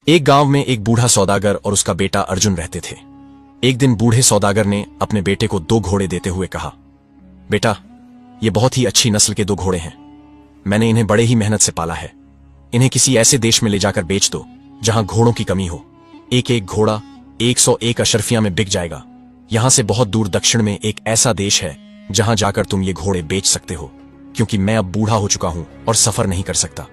एक गांव में एक बूढ़ा सौदागर और उसका बेटा अर्जुन रहते थे। एक दिन बूढ़े सौदागर ने अपने बेटे को 2 घोड़े देते हुए कहा, बेटा, ये बहुत ही अच्छी नस्ल के 2 घोड़े हैं। मैंने इन्हें बड़े ही मेहनत से पाला है। इन्हें किसी ऐसे देश में ले जाकर बेच दो जहां घोड़ों की कमी हो। एक एक घोड़ा 101 अशरफिया में बिक जाएगा। यहां से बहुत दूर दक्षिण में एक ऐसा देश है जहां जाकर तुम ये घोड़े बेच सकते हो, क्योंकि मैं अब बूढ़ा हो चुका हूं और सफर नहीं कर सकता।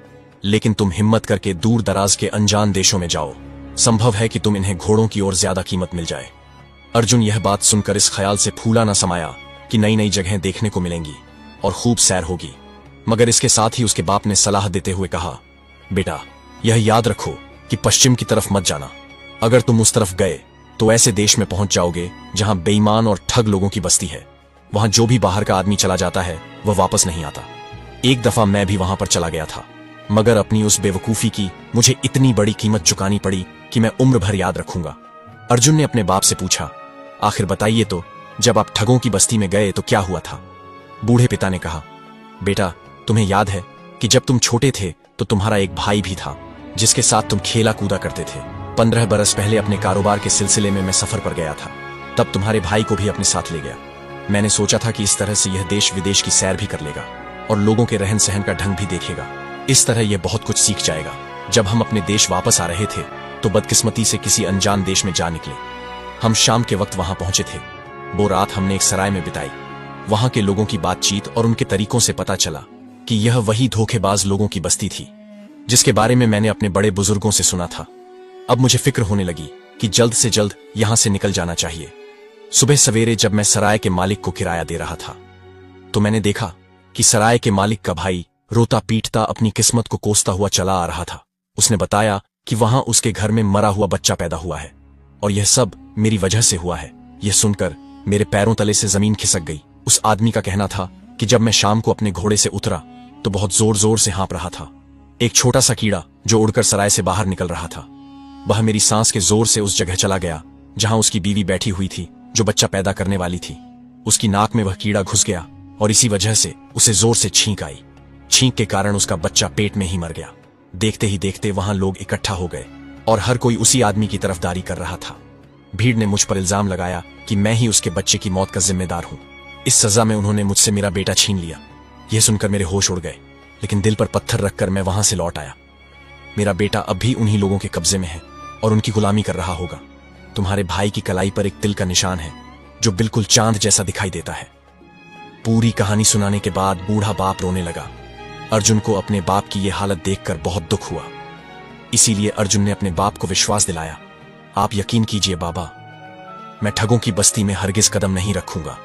लेकिन तुम हिम्मत करके दूर दराज के अनजान देशों में जाओ। संभव है कि तुम इन्हें घोड़ों की ओर ज्यादा कीमत मिल जाए। अर्जुन यह बात सुनकर इस ख्याल से फूला न समाया कि नई नई जगहें देखने को मिलेंगी और खूब सैर होगी। मगर इसके साथ ही उसके बाप ने सलाह देते हुए कहा, बेटा, यह याद रखो कि पश्चिम की तरफ मत जाना। अगर तुम उस तरफ गए तो ऐसे देश में पहुंच जाओगे जहां बेईमान और ठग लोगों की बस्ती है। वहां जो भी बाहर का आदमी चला जाता है वह वापस नहीं आता। एक दफा मैं भी वहां पर चला गया था, मगर अपनी उस बेवकूफी की मुझे इतनी बड़ी कीमत चुकानी पड़ी कि मैं उम्र भर याद रखूंगा। अर्जुन ने अपने बाप से पूछा, आखिर बताइए तो, जब आप ठगों की बस्ती में गए तो क्या हुआ था? बूढ़े पिता ने कहा, बेटा, तुम्हें याद है कि जब तुम छोटे थे तो तुम्हारा एक भाई भी था जिसके साथ तुम खेला कूदा करते थे। 15 बरस पहले अपने कारोबार के सिलसिले में मैं सफर पर गया था। तब तुम्हारे भाई को भी अपने साथ ले गया। मैंने सोचा था कि इस तरह से यह देश विदेश की सैर भी कर लेगा और लोगों के रहन सहन का ढंग भी देखेगा। इस तरह यह बहुत कुछ सीख जाएगा। जब हम अपने देश वापस आ रहे थे तो बदकिस्मती से किसी अनजान देश में जा निकले। हम शाम के वक्त वहां पहुंचे थे। वो रात हमने एक सराय में बिताई। वहां के लोगों की बातचीत और उनके तरीकों से पता चला कि यह वही धोखेबाज लोगों की बस्ती थी जिसके बारे में मैंने अपने बड़े बुजुर्गों से सुना था। अब मुझे फिक्र होने लगी कि जल्द से जल्द यहां से निकल जाना चाहिए। सुबह सवेरे जब मैं सराय के मालिक को किराया दे रहा था तो मैंने देखा कि सराय के मालिक का भाई रोता पीटता अपनी किस्मत को कोसता हुआ चला आ रहा था। उसने बताया कि वहां उसके घर में मरा हुआ बच्चा पैदा हुआ है और यह सब मेरी वजह से हुआ है। यह सुनकर मेरे पैरों तले से जमीन खिसक गई। उस आदमी का कहना था कि जब मैं शाम को अपने घोड़े से उतरा तो बहुत जोर जोर से हाँफ रहा था। एक छोटा सा कीड़ा जो उड़कर सराय से बाहर निकल रहा था, वह मेरी सांस के जोर से उस जगह चला गया जहां उसकी बीवी बैठी हुई थी जो बच्चा पैदा करने वाली थी। उसकी नाक में वह कीड़ा घुस गया और इसी वजह से उसे जोर से छींक आई। छींक के कारण उसका बच्चा पेट में ही मर गया। देखते ही देखते वहां लोग इकट्ठा हो गए और हर कोई उसी आदमी की तरफदारी कर रहा था। भीड़ ने मुझ पर इल्जाम लगाया कि मैं ही उसके बच्चे की मौत का जिम्मेदार हूं। इस सजा में उन्होंने मुझसे मेरा बेटा छीन लिया। यह सुनकर मेरे होश उड़ गए, लेकिन दिल पर पत्थर रखकर मैं वहां से लौट आया। मेरा बेटा अब भी उन्हीं लोगों के कब्जे में है और उनकी गुलामी कर रहा होगा। तुम्हारे भाई की कलाई पर एक तिल का निशान है जो बिल्कुल चांद जैसा दिखाई देता है। पूरी कहानी सुनाने के बाद बूढ़ा बाप रोने लगा। अर्जुन को अपने बाप की यह हालत देखकर बहुत दुख हुआ। इसीलिए अर्जुन ने अपने बाप को विश्वास दिलाया, आप यकीन कीजिए बाबा, मैं ठगों की बस्ती में हरगिज कदम नहीं रखूंगा।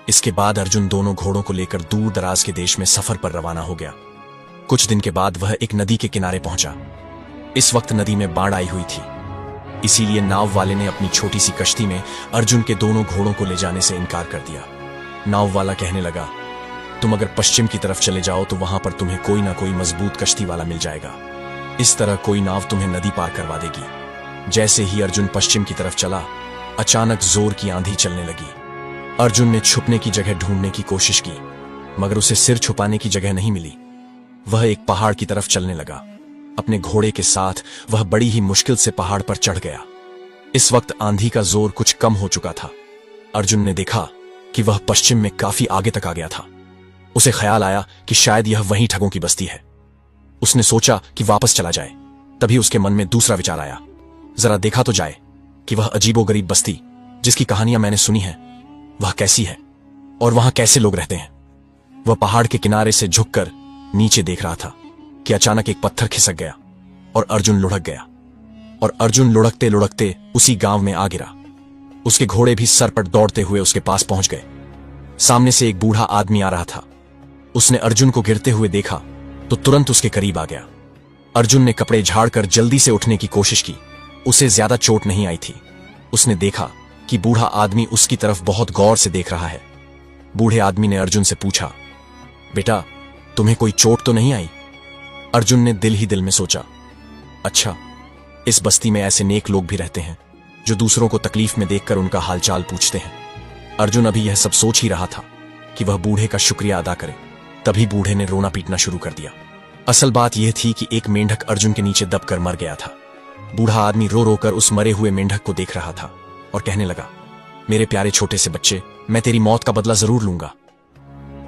इसके बाद अर्जुन दोनों घोड़ों को लेकर दूर दराज के देश में सफर पर रवाना हो गया। कुछ दिन के बाद वह एक नदी के किनारे पहुंचा। इस वक्त नदी में बाढ़ आई हुई थी, इसीलिए नाव वाले ने अपनी छोटी सी कश्ती में अर्जुन के दोनों घोड़ों को ले जाने से इनकार कर दिया। नाव वाला कहने लगा, तुम अगर पश्चिम की तरफ चले जाओ तो वहां पर तुम्हें कोई ना कोई मजबूत कश्ती वाला मिल जाएगा। इस तरह कोई नाव तुम्हें नदी पार करवा देगी। जैसे ही अर्जुन पश्चिम की तरफ चला, अचानक जोर की आंधी चलने लगी। अर्जुन ने छुपने की जगह ढूंढने की कोशिश की, मगर उसे सिर छुपाने की जगह नहीं मिली। वह एक पहाड़ की तरफ चलने लगा। अपने घोड़े के साथ वह बड़ी ही मुश्किल से पहाड़ पर चढ़ गया। इस वक्त आंधी का जोर कुछ कम हो चुका था। अर्जुन ने देखा कि वह पश्चिम में काफी आगे तक आ गया था। उसे ख्याल आया कि शायद यह वही ठगों की बस्ती है। उसने सोचा कि वापस चला जाए। तभी उसके मन में दूसरा विचार आया, जरा देखा तो जाए कि वह अजीबोगरीब बस्ती जिसकी कहानियां मैंने सुनी है वह कैसी है और वहां कैसे लोग रहते हैं। वह पहाड़ के किनारे से झुककर नीचे देख रहा था कि अचानक एक पत्थर खिसक गया और अर्जुन लुढ़क गया। और अर्जुन लुढ़कते लुढ़कते उसी गांव में आ गिरा। उसके घोड़े भी सरपट दौड़ते हुए उसके पास पहुंच गए। सामने से एक बूढ़ा आदमी आ रहा था। उसने अर्जुन को गिरते हुए देखा तो तुरंत उसके करीब आ गया। अर्जुन ने कपड़े झाड़कर जल्दी से उठने की कोशिश की। उसे ज्यादा चोट नहीं आई थी। उसने देखा कि बूढ़ा आदमी उसकी तरफ बहुत गौर से देख रहा है। बूढ़े आदमी ने अर्जुन से पूछा, बेटा, तुम्हें कोई चोट तो नहीं आई? अर्जुन ने दिल ही दिल में सोचा, अच्छा, इस बस्ती में ऐसे नेक लोग भी रहते हैं जो दूसरों को तकलीफ में देखकर उनका हालचाल पूछते हैं। अर्जुन अभी यह सब सोच ही रहा था कि वह बूढ़े का शुक्रिया अदा करे। तभी बूढ़े ने रोना पीटना शुरू कर दिया। असल बात यह थी कि एक मेंढक अर्जुन के नीचे दबकर मर गया था। बूढ़ा आदमी रो रो कर उस मरे हुए मेंढक को देख रहा था और कहने लगा, मेरे प्यारे छोटे से बच्चे, मैं तेरी मौत का बदला जरूर लूंगा।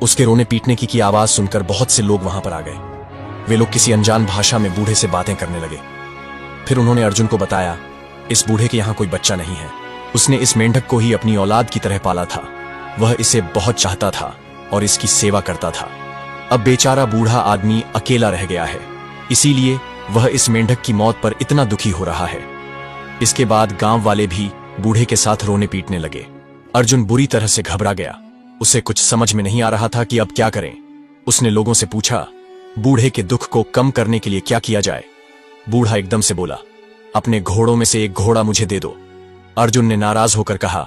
उसके रोने पीटने की आवाज सुनकर बहुत से लोग वहां पर आ गए। वे लोग किसी अनजान भाषा में बूढ़े से बातें करने लगे। फिर उन्होंने अर्जुन को बताया, इस बूढ़े के यहां कोई बच्चा नहीं है। उसने इस मेंढक को ही अपनी औलाद की तरह पाला था। वह इसे बहुत चाहता था और इसकी सेवा करता था। अब बेचारा बूढ़ा आदमी अकेला रह गया है, इसीलिए वह इस मेंढक की मौत पर इतना दुखी हो रहा है। इसके बाद गांव वाले भी बूढ़े के साथ रोने पीटने लगे। अर्जुन बुरी तरह से घबरा गया। उसे कुछ समझ में नहीं आ रहा था कि अब क्या करें। उसने लोगों से पूछा, बूढ़े के दुख को कम करने के लिए क्या किया जाए। बूढ़ा एकदम से बोला, अपने घोड़ों में से एक घोड़ा मुझे दे दो। अर्जुन ने नाराज होकर कहा,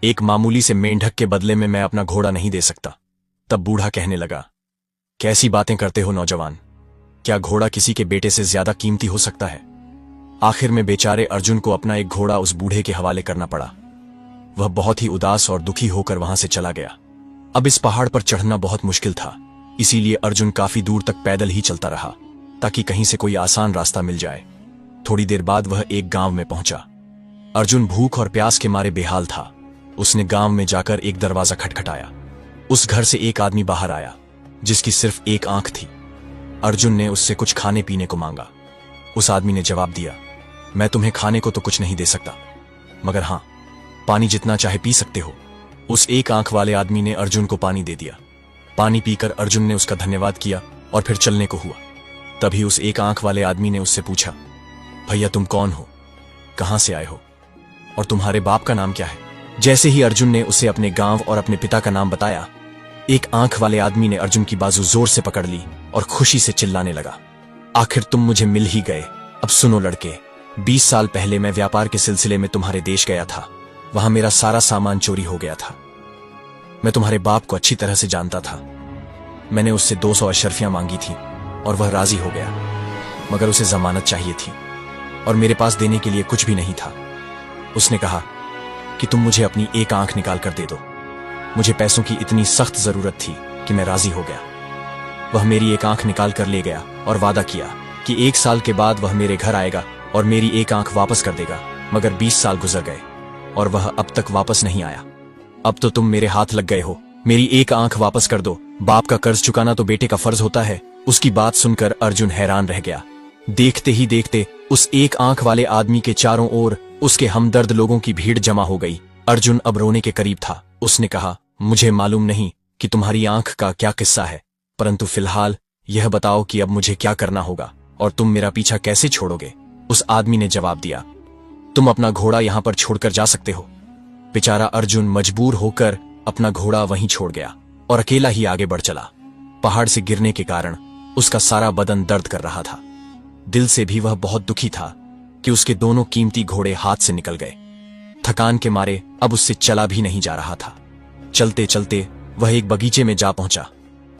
एक मामूली से मेंढक के बदले में मैं अपना घोड़ा नहीं दे सकता। तब बूढ़ा कहने लगा, कैसी बातें करते हो नौजवान, क्या घोड़ा किसी के बेटे से ज्यादा कीमती हो सकता है। आखिर में बेचारे अर्जुन को अपना एक घोड़ा उस बूढ़े के हवाले करना पड़ा। वह बहुत ही उदास और दुखी होकर वहां से चला गया। अब इस पहाड़ पर चढ़ना बहुत मुश्किल था, इसीलिए अर्जुन काफी दूर तक पैदल ही चलता रहा ताकि कहीं से कोई आसान रास्ता मिल जाए। थोड़ी देर बाद वह एक गांव में पहुंचा। अर्जुन भूख और प्यास के मारे बेहाल था। उसने गांव में जाकर एक दरवाजा खटखटाया। उस घर से एक आदमी बाहर आया जिसकी सिर्फ एक आंख थी। अर्जुन ने उससे कुछ खाने पीने को मांगा। उस आदमी ने जवाब दिया, मैं तुम्हें खाने को तो कुछ नहीं दे सकता, मगर हां, पानी जितना चाहे पी सकते हो। उस एक आंख वाले आदमी ने अर्जुन को पानी दे दिया। पानी पीकर अर्जुन ने उसका धन्यवाद किया और फिर चलने को हुआ। तभी उस एक आंख वाले आदमी ने उससे पूछा, भैया तुम कौन हो, कहां से आए हो और तुम्हारे बाप का नाम क्या है। जैसे ही अर्जुन ने उसे अपने गांव और अपने पिता का नाम बताया, एक आंख वाले आदमी ने अर्जुन की बाजू जोर से पकड़ ली और खुशी से चिल्लाने लगा, आखिर तुम मुझे मिल ही गए। अब सुनो लड़के, 20 साल पहले मैं व्यापार के सिलसिले में तुम्हारे देश गया था। वहां मेरा सारा सामान चोरी हो गया था। मैं तुम्हारे बाप को अच्छी तरह से जानता था। मैंने उससे 200 अशर्फियां मांगी थी और वह राजी हो गया, मगर उसे जमानत चाहिए थी और मेरे पास देने के लिए कुछ भी नहीं था। उसने कहा कि तुम मुझे अपनी एक आंख निकाल कर दे दो। मुझे पैसों की इतनी सख्त जरूरत थी कि मैं राजी हो गया। वह मेरी एक आंख निकाल कर ले गया और वादा किया कि 1 साल के बाद वह मेरे घर आएगा और मेरी एक आंख वापस कर देगा। मगर 20 साल गुजर गए और वह अब तक वापस नहीं आया। अब तो तुम मेरे हाथ लग गए हो, मेरी एक आंख वापस कर दो। बाप का कर्ज चुकाना तो बेटे का फर्ज होता है। उसकी बात सुनकर अर्जुन हैरान रह गया। देखते ही देखते उस एक आंख वाले आदमी के चारों ओर उसके हमदर्द लोगों की भीड़ जमा हो गई। अर्जुन अब रोने के करीब था। उसने कहा, मुझे मालूम नहीं कि तुम्हारी आंख का क्या किस्सा है, परंतु फिलहाल यह बताओ कि अब मुझे क्या करना होगा और तुम मेरा पीछा कैसे छोड़ोगे। उस आदमी ने जवाब दिया, तुम अपना घोड़ा यहां पर छोड़कर जा सकते हो। बेचारा अर्जुन मजबूर होकर अपना घोड़ा वहीं छोड़ गया और अकेला ही आगे बढ़ चला। पहाड़ से गिरने के कारण उसका सारा बदन दर्द कर रहा था। दिल से भी वह बहुत दुखी था कि उसके दोनों कीमती घोड़े हाथ से निकल गए। थकान के मारे अब उससे चला भी नहीं जा रहा था। चलते चलते वह एक बगीचे में जा पहुंचा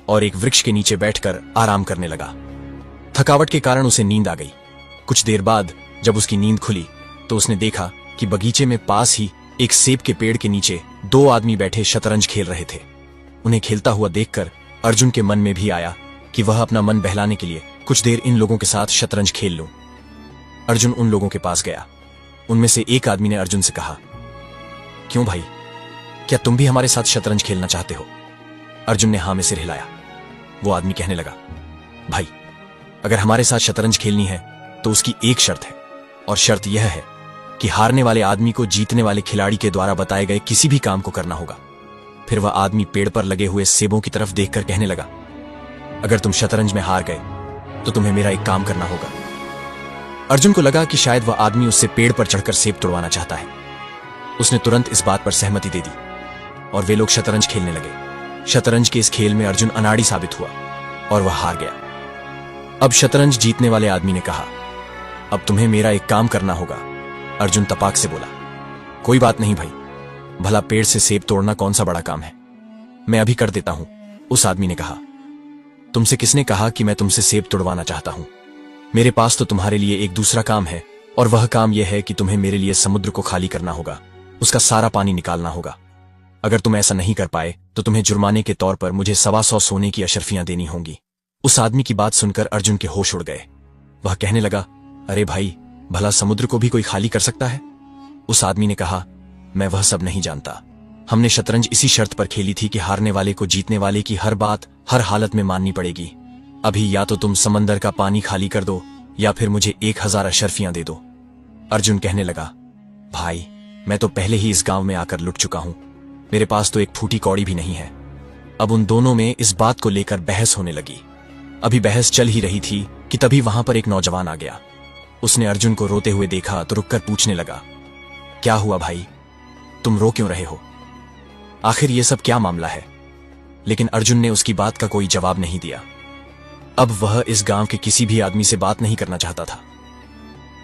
और एक वृक्ष के नीचे बैठकर आराम करने लगा। थकावट के कारण उसे नींद आ गई। कुछ देर बाद जब उसकी नींद खुली तो उसने देखा कि बगीचे में पास ही एक सेब के पेड़ के नीचे 2 आदमी बैठे शतरंज खेल रहे थे। उन्हें खेलता हुआ देखकर अर्जुन के मन में भी आया कि वह अपना मन बहलाने के लिए कुछ देर इन लोगों के साथ शतरंज खेल लूं। अर्जुन उन लोगों के पास गया। उनमें से एक आदमी ने अर्जुन से कहा, क्यों भाई, क्या तुम भी हमारे साथ शतरंज खेलना चाहते हो। अर्जुन ने हां में सिर हिलाया। वो आदमी कहने लगा, भाई, अगर हमारे साथ शतरंज खेलनी है तो उसकी एक शर्त है, और शर्त यह है कि हारने वाले आदमी को जीतने वाले खिलाड़ी के द्वारा बताए गए किसी भी काम को करना होगा। फिर वह आदमी पेड़ पर लगे हुए सेबों की तरफ देखकर कहने लगा, अगर तुम शतरंज में हार गए तो तुम्हें मेरा एक काम करना होगा। अर्जुन को लगा कि शायद वह आदमी उससे पेड़ पर चढ़कर सेब तोड़वाना चाहता है। उसने तुरंत इस बात पर सहमति दे दी और वे लोग शतरंज खेलने लगे। शतरंज के इस खेल में अर्जुन अनाड़ी साबित हुआ और वह हार गया। अब शतरंज जीतने वाले आदमी ने कहा, अब तुम्हें मेरा एक काम करना होगा। अर्जुन तपाक से बोला, कोई बात नहीं भाई, भला पेड़ से सेब तोड़ना कौन सा बड़ा काम है, मैं अभी कर देता हूं। उस आदमी ने कहा, तुमसे किसने कहा कि मैं तुमसे सेब तोड़वाना चाहता हूं। मेरे पास तो तुम्हारे लिए एक दूसरा काम है, और वह काम यह है कि तुम्हें मेरे लिए समुद्र को खाली करना होगा, उसका सारा पानी निकालना होगा। अगर तुम ऐसा नहीं कर पाए तो तुम्हें जुर्माने के तौर पर मुझे 125 सोने की अशर्फियां देनी होंगी। उस आदमी की बात सुनकर अर्जुन के होश उड़ गए। वह कहने लगा, अरे भाई, भला समुद्र को भी कोई खाली कर सकता है? उस आदमी ने कहा, मैं वह सब नहीं जानता। हमने शतरंज इसी शर्त पर खेली थी कि हारने वाले को जीतने वाले की हर बात हर हालत में माननी पड़ेगी। अभी या तो तुम समंदर का पानी खाली कर दो या फिर मुझे 1000 अशर्फियां दे दो। अर्जुन कहने लगा, भाई मैं तो पहले ही इस गांव में आकर लुट चुका हूं, मेरे पास तो एक फूटी कौड़ी भी नहीं है। अब उन दोनों में इस बात को लेकर बहस होने लगी। अभी बहस चल ही रही थी कि तभी वहां पर एक नौजवान आ गया। उसने अर्जुन को रोते हुए देखा तो रुककर पूछने लगा, क्या हुआ भाई, तुम रो क्यों रहे हो? आखिर ये सब क्या मामला है? लेकिन अर्जुन ने उसकी बात का कोई जवाब नहीं दिया। अब वह इस गांव के किसी भी आदमी से बात नहीं करना चाहता था।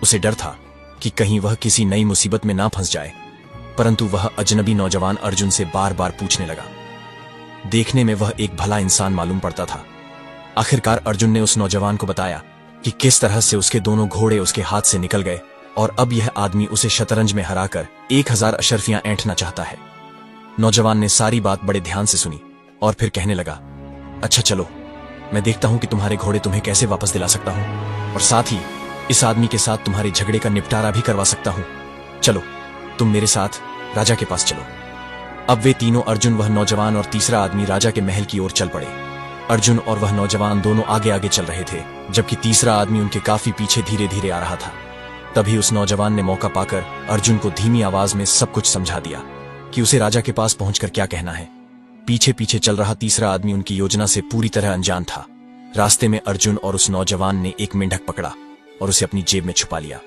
उसे डर था कि कहीं वह किसी नई मुसीबत में ना फंस जाए, परंतु वह अजनबी नौजवान अर्जुन से बार बार पूछने लगा। देखने में वह एक भला इंसान मालूम पड़ता था। आखिरकार अर्जुन ने उस नौजवान को बताया कि किस तरह से उसके दोनों घोड़े उसके हाथ से निकल गए और अब यह आदमी उसे शतरंज में हराकर 1000 अशर्फियां ऐंठना चाहता है। नौजवान ने सारी बात बड़े ध्यान से सुनी और फिर कहने लगा, अच्छा चलो, मैं देखता हूं कि तुम्हारे घोड़े तुम्हें कैसे वापस दिला सकता हूं और साथ ही इस आदमी के साथ तुम्हारे झगड़े का निपटारा भी करवा सकता हूं। चलो तुम मेरे साथ राजा के पास चलो। अब वे तीनों, अर्जुन, वह नौजवान और तीसरा आदमी, राजा के महल की ओर चल पड़े। अर्जुन और वह नौजवान दोनों आगे आगे चल रहे थे, जबकि तीसरा आदमी उनके काफी पीछे धीरे धीरे आ रहा था। तभी उस नौजवान ने मौका पाकर अर्जुन को धीमी आवाज में सब कुछ समझा दिया कि उसे राजा के पास पहुंचकर क्या कहना है। पीछे पीछे चल रहा तीसरा आदमी उनकी योजना से पूरी तरह अनजान था। रास्ते में अर्जुन और उस नौजवान ने एक मेंढक पकड़ा और उसे अपनी जेब में छुपा लिया।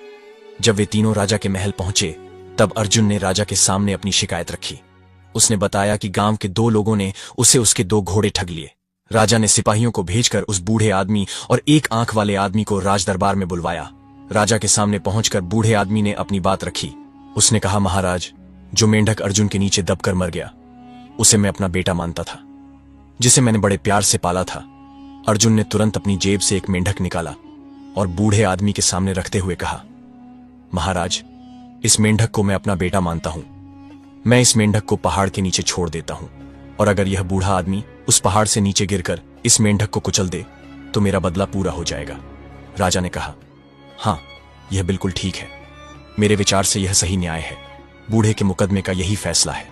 जब वे तीनों राजा के महल पहुंचे तब अर्जुन ने राजा के सामने अपनी शिकायत रखी। उसने बताया कि गांव के 2 लोगों ने उसे उसके 2 घोड़े ठग लिए। राजा ने सिपाहियों को भेजकर उस बूढ़े आदमी और एक आंख वाले आदमी को राज दरबार में बुलवाया। राजा के सामने पहुंचकर बूढ़े आदमी ने अपनी बात रखी। उसने कहा, महाराज, जो मेंढक अर्जुन के नीचे दबकर मर गया उसे मैं अपना बेटा मानता था, जिसे मैंने बड़े प्यार से पाला था। अर्जुन ने तुरंत अपनी जेब से एक मेंढक निकाला और बूढ़े आदमी के सामने रखते हुए कहा, महाराज, इस मेंढक को मैं अपना बेटा मानता हूं। मैं इस मेंढक को पहाड़ के नीचे छोड़ देता हूं और अगर यह बूढ़ा आदमी उस पहाड़ से नीचे गिरकर इस मेंढक को कुचल दे तो मेरा बदला पूरा हो जाएगा। राजा ने कहा, हां, यह बिल्कुल ठीक है। मेरे विचार से यह सही न्याय है। बूढ़े के मुकदमे का यही फैसला है।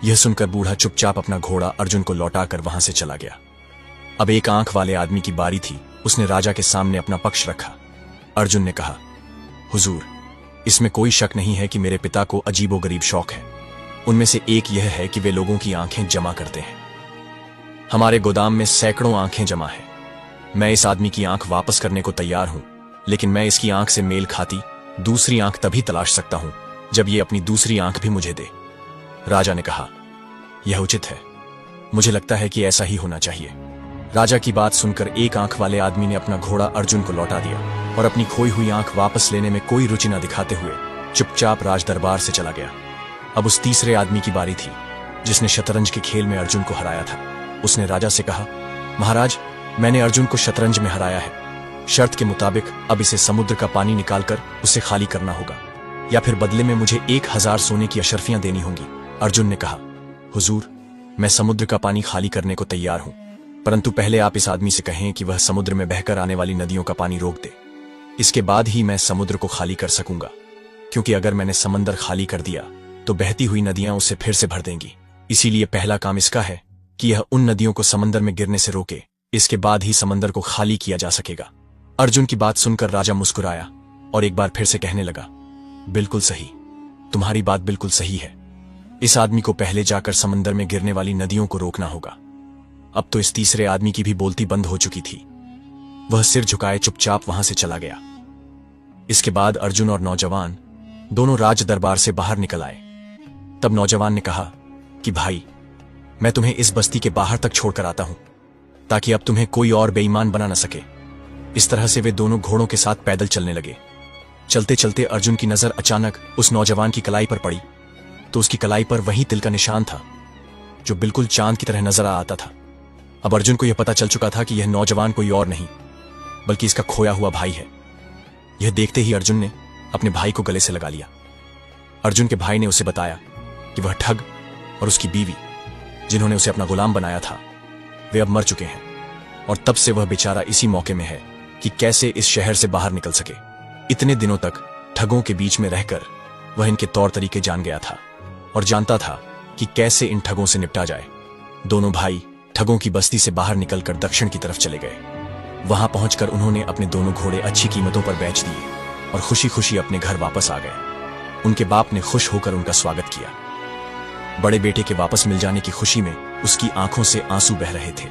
यह सुनकर बूढ़ा चुपचाप अपना घोड़ा अर्जुन को लौटाकर वहां से चला गया। अब एक आंख वाले आदमी की बारी थी। उसने राजा के सामने अपना पक्ष रखा। अर्जुन ने कहा, हुजूर, इसमें कोई शक नहीं है कि मेरे पिता को अजीबोगरीब शौक है। उनमें से एक यह है कि वे लोगों की आंखें जमा करते हैं। हमारे गोदाम में सैकड़ों आंखें जमा हैं। मैं इस आदमी की आंख वापस करने को तैयार हूं, लेकिन मैं इसकी आंख से मेल खाती दूसरी आंख तभी तलाश सकता हूं जब ये अपनी दूसरी आंख भी मुझे दे। राजा ने कहा, यह उचित है। मुझे लगता है कि ऐसा ही होना चाहिए। राजा की बात सुनकर एक आंख वाले आदमी ने अपना घोड़ा अर्जुन को लौटा दिया और अपनी खोई हुई आंख वापस लेने में कोई रुचि न दिखाते हुए चुपचाप राज दरबार से चला गया। अब उस तीसरे आदमी की बारी थी जिसने शतरंज के खेल में अर्जुन को हराया था। उसने राजा से कहा, महाराज, मैंने अर्जुन को शतरंज में हराया है। शर्त के मुताबिक अब इसे समुद्र का पानी निकालकर उसे खाली करना होगा या फिर बदले में मुझे 1000 सोने की अशर्फियां देनी होंगी। अर्जुन ने कहा, हुजूर, मैं समुद्र का पानी खाली करने को तैयार हूं, परंतु पहले आप इस आदमी से कहें कि वह समुद्र में बहकर आने वाली नदियों का पानी रोक दे। इसके बाद ही मैं समुद्र को खाली कर सकूंगा, क्योंकि अगर मैंने समंदर खाली कर दिया तो बहती हुई नदियां उसे फिर से भर देंगी। इसीलिए पहला काम इसका है कि यह उन नदियों को समंदर में गिरने से रोके। इसके बाद ही समंदर को खाली किया जा सकेगा। अर्जुन की बात सुनकर राजा मुस्कुराया और एक बार फिर से कहने लगा, बिल्कुल सही, तुम्हारी बात बिल्कुल सही है। इस आदमी को पहले जाकर समंदर में गिरने वाली नदियों को रोकना होगा। अब तो इस तीसरे आदमी की भी बोलती बंद हो चुकी थी। वह सिर झुकाए चुपचाप वहां से चला गया। इसके बाद अर्जुन और नौजवान दोनों राज दरबार से बाहर निकल आए। तब नौजवान ने कहा कि भाई, मैं तुम्हें इस बस्ती के बाहर तक छोड़कर आता हूं ताकि अब तुम्हें कोई और बेईमान बना न सके। इस तरह से वे दोनों घोड़ों के साथ पैदल चलने लगे। चलते चलते अर्जुन की नजर अचानक उस नौजवान की कलाई पर पड़ी तो उसकी कलाई पर वही तिल का निशान था जो बिल्कुल चांद की तरह नजर आता था। अब अर्जुन को यह पता चल चुका था कि यह नौजवान कोई और नहीं बल्कि इसका खोया हुआ भाई है। यह देखते ही अर्जुन ने अपने भाई को गले से लगा लिया। अर्जुन के भाई ने उसे बताया कि वह ठग और उसकी बीवी, जिन्होंने उसे अपना गुलाम बनाया था, वे अब मर चुके हैं और तब से वह बेचारा इसी मौके में है कि कैसे इस शहर से बाहर निकल सके। इतने दिनों तक ठगों के बीच में रहकर वह इनके तौर तरीके जान गया था और जानता था कि कैसे इन ठगों से निपटा जाए। दोनों भाई ठगों की बस्ती से बाहर निकलकर दक्षिण की तरफ चले गए। वहां पहुंचकर उन्होंने अपने दोनों घोड़े अच्छी कीमतों पर बेच दिए और खुशी खुशी अपने घर वापस आ गए। उनके बाप ने खुश होकर उनका स्वागत किया। बड़े बेटे के वापस मिल जाने की खुशी में उसकी आंखों से आंसू बह रहे थे।